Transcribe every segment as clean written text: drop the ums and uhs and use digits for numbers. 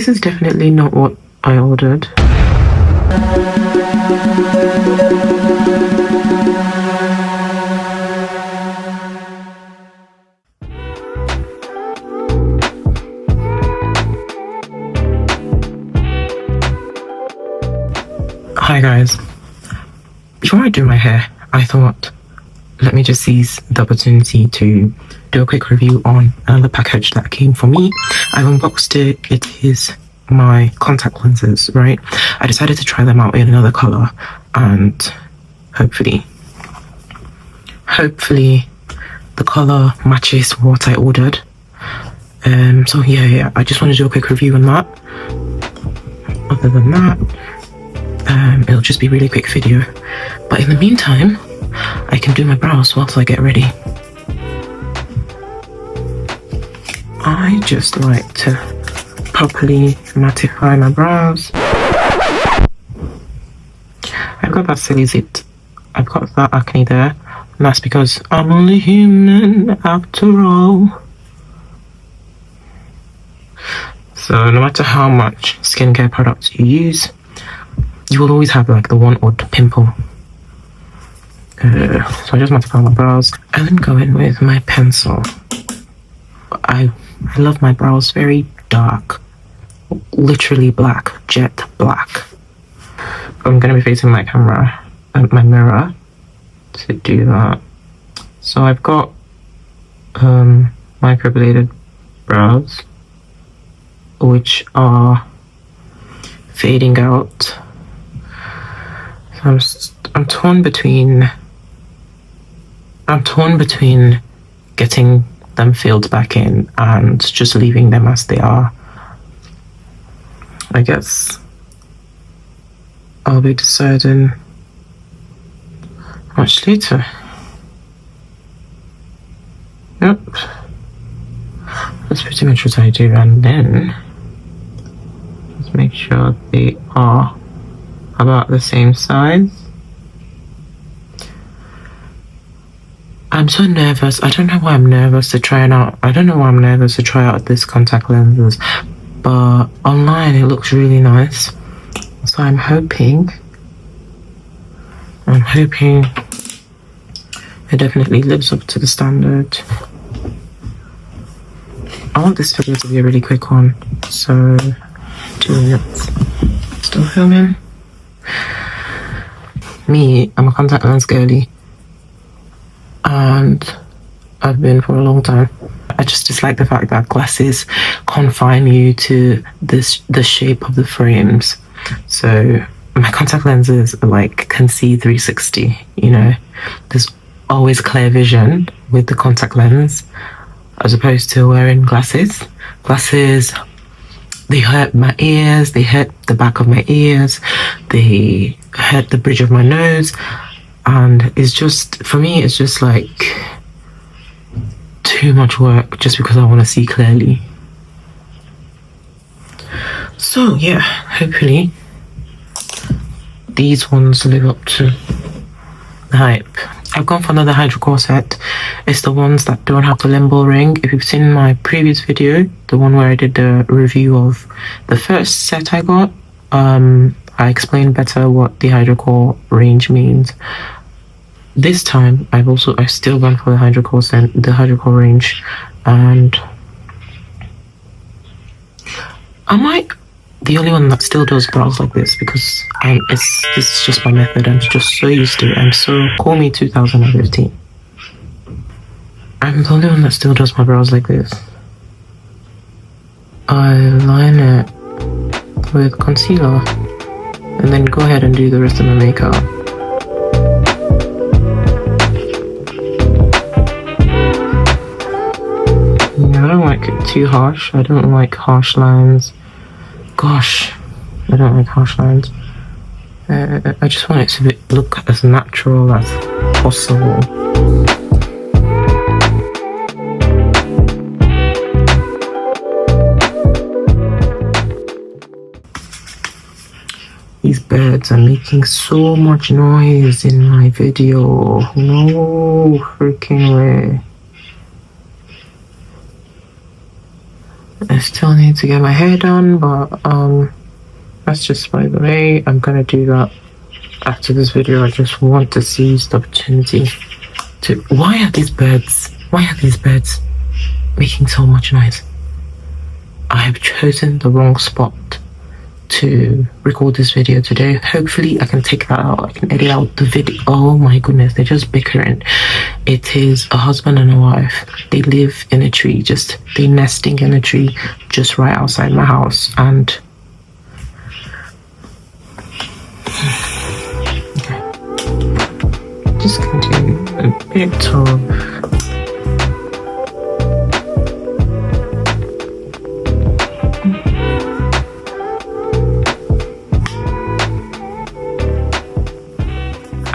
This is definitely not what I ordered. Hi guys, before I do my hair, I thought let me just seize the opportunity to do a quick review on another package that came for me. I've unboxed it. It is my contact lenses, right? I decided to try them out in another color, and hopefully the color matches what I ordered. So yeah, I just want to do a quick review on that. Other than that, it'll just be a really quick video, but in the meantime I can do my brows whilst I get ready. I just like to properly mattify my brows. I've got that silly zit, I've got that acne there, and that's because I'm only human after all. So no matter how much skincare products you use, you will always have like the one odd pimple. So I just mattify my brows and then go in with my pencil. I love my brows very dark, literally black, jet black. I'm going to be facing my camera and my mirror to do that. So I've got microbladed brows, which are fading out. I'm torn between getting them filled back in and just leaving them as they are. I guess I'll be deciding much later. Yep, that's pretty much what I do, and then just make sure they are about the same size. I'm so nervous. I don't know why I'm nervous to try it out. I don't know why I'm nervous to try out this contact lenses, but online it looks really nice. So I'm hoping it definitely lives up to the standard. I want this video to be a really quick one, so 2 minutes. Still filming. Me, I'm a contact lens girly, and I've been for a long time. I just dislike the fact that glasses confine you to the shape of the frames. So my contact lenses are like can see 360, you know. There's always clear vision with the contact lens as opposed to wearing glasses. Glasses, they hurt my ears, they hurt the back of my ears, they hurt the bridge of my nose, and it's just, for me, it's just like too much work just because I want to see clearly. So yeah, hopefully these ones live up to the hype. I've gone for another hydrocore set. It's the ones that don't have the limbo ring. If you've seen my previous video, the one where I did the review of the first set I got, I explained better what the hydrocore range means. This time I've still gone for the hydrocore range, and am I the only one that still does brows like this? Because this is just my method. I'm just so used to it. Call me 2015. I'm the only one that still does my brows like this. I line it with concealer and then go ahead and do the rest of my makeup. Yeah, I don't like it too harsh. I don't like harsh lines. Gosh, I don't like harsh lines. I just want it to look as natural as possible. These birds are making so much noise in my video. No freaking way. I still need to get my hair done, but that's just by the way. I'm gonna do that after this video. I just want to seize the opportunity to... Why are these birds making so much noise? I have chosen the wrong spot to record this video today. Hopefully I can take that out. I can edit out the video. Oh my goodness, they're just bickering. It is a husband and a wife. They live in a tree, they're nesting in a tree just right outside my house. And okay, just gonna do a bit of...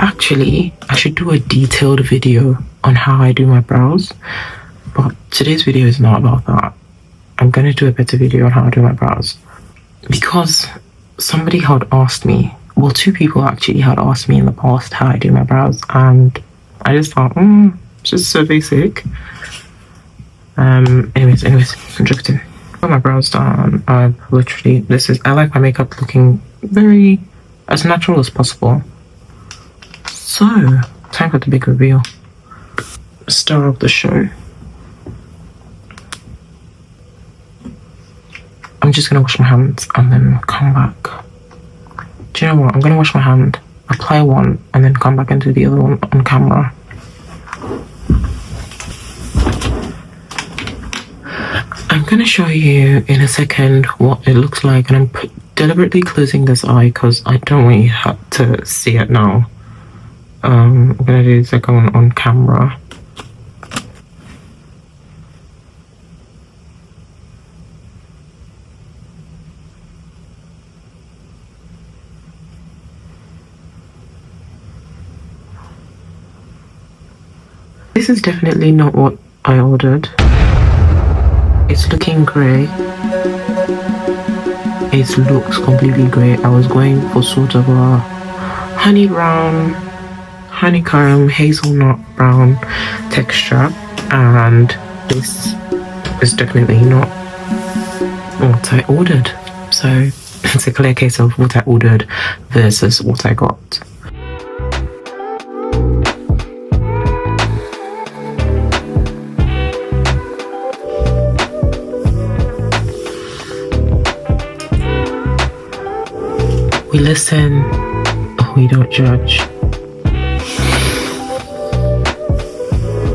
Actually, I should do a detailed video on how I do my brows, but today's video is not about that. I'm gonna do a better video on how I do my brows because somebody had asked me, well, two people actually had asked me in the past how I do my brows, and I just thought, it's just so basic. Anyways, I'm joking. Got my brows done. I like my makeup looking very as natural as possible. So, time for the big reveal. Star of the show. I'm just gonna wash my hands and then come back. Do you know what? I'm gonna wash my hand, apply one, and then come back and do the other one on camera. I'm gonna show you in a second what it looks like, and I'm deliberately closing this eye because I don't want you to see it now. I'm gonna do the second one on camera. This is definitely not what I ordered. It's looking grey. It looks completely grey. I was going for sort of a honey brown, honeycomb, hazelnut brown texture, and this is definitely not what I ordered. So it's a clear case of what I ordered versus what I got. We listen, we don't judge.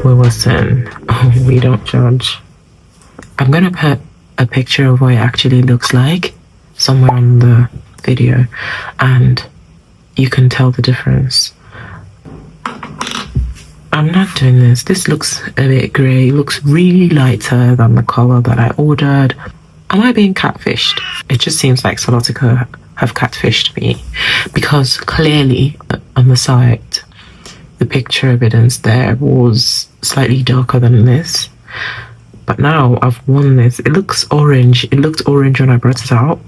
We listen, we don't judge. I'm gonna put a picture of what it actually looks like somewhere on the video, and you can tell the difference. I'm not doing this. This looks a bit grey. It looks really lighter than the colour that I ordered. Am I being catfished? It just seems like Solotica have catfished me, because clearly on the site the picture evidence there was slightly darker than this, but now I've worn this. It looks orange. It looked orange when I brought it out.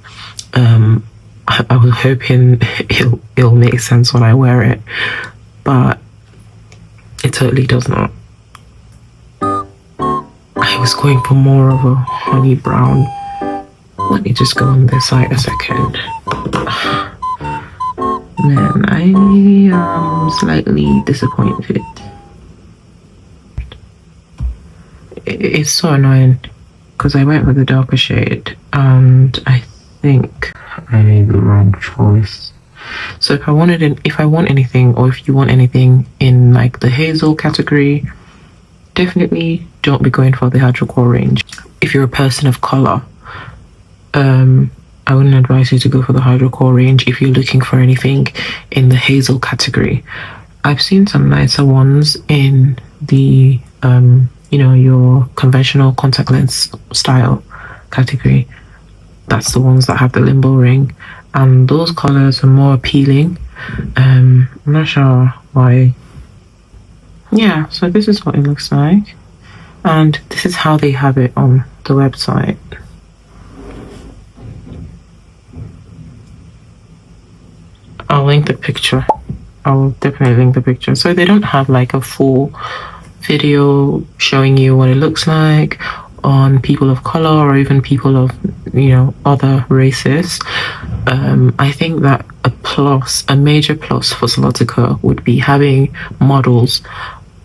I was hoping it'll make sense when I wear it, but it totally does not. I was going for more of a honey brown. Let me just go on this side a second. Man, I am slightly disappointed. It's so annoying because I went with a darker shade and I think I made the wrong choice. So if I want anything, or if you want anything in like the hazel category, definitely don't be going for the hydrocore range. If you're a person of color, I wouldn't advise you to go for the hydrocore range if you're looking for anything in the hazel category. I've seen some nicer ones in the your conventional contact lens style category. That's the ones that have the limbo ring, and those colors are more appealing. I'm not sure why. Yeah, so this is what it looks like, and this is how they have it on the website. I'll link the picture. I'll definitely link the picture. So they don't have like a full video showing you what it looks like. on people of color or even people of, other races. I think that a major plus for Solotica would be having models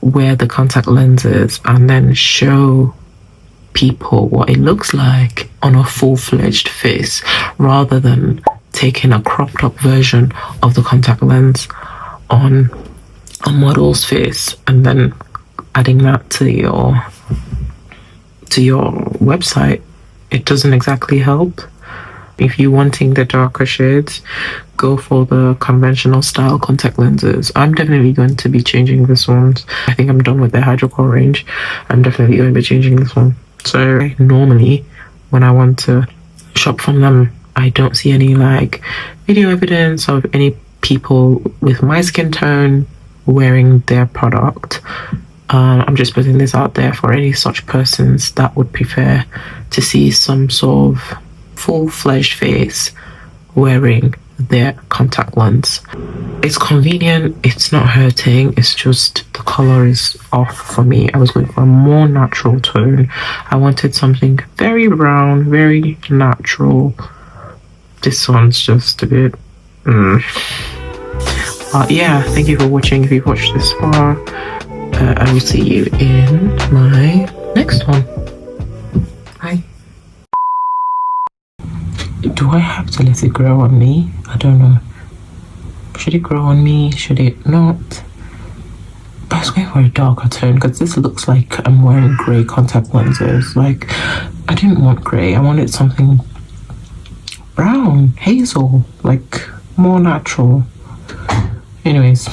wear the contact lenses and then show people what it looks like on a full-fledged face, rather than taking a cropped up version of the contact lens on a model's face and then adding that to your website. It doesn't exactly help. If you're wanting the darker shades, go for the conventional style contact lenses. I'm definitely going to be changing this one. I think I'm done with the hydrocore range. I'm definitely going to be changing this one. So normally when I want to shop from them, I don't see any like video evidence of any people with my skin tone wearing their product. I'm just putting this out there for any such persons that would prefer to see some sort of full-fledged face wearing their contact lens. It's convenient, it's not hurting, it's just the color is off for me. I was going for a more natural tone. I wanted something very brown, very natural. This one's just a bit yeah, thank you for watching. If you've watched this far, I will see you in my next one. Bye. Do I have to let it grow on me? I don't know. Should it grow on me? Should it not? But I was going for a darker tone because this looks like I'm wearing grey contact lenses. Like, I didn't want grey. I wanted something brown, hazel, like more natural. Anyways.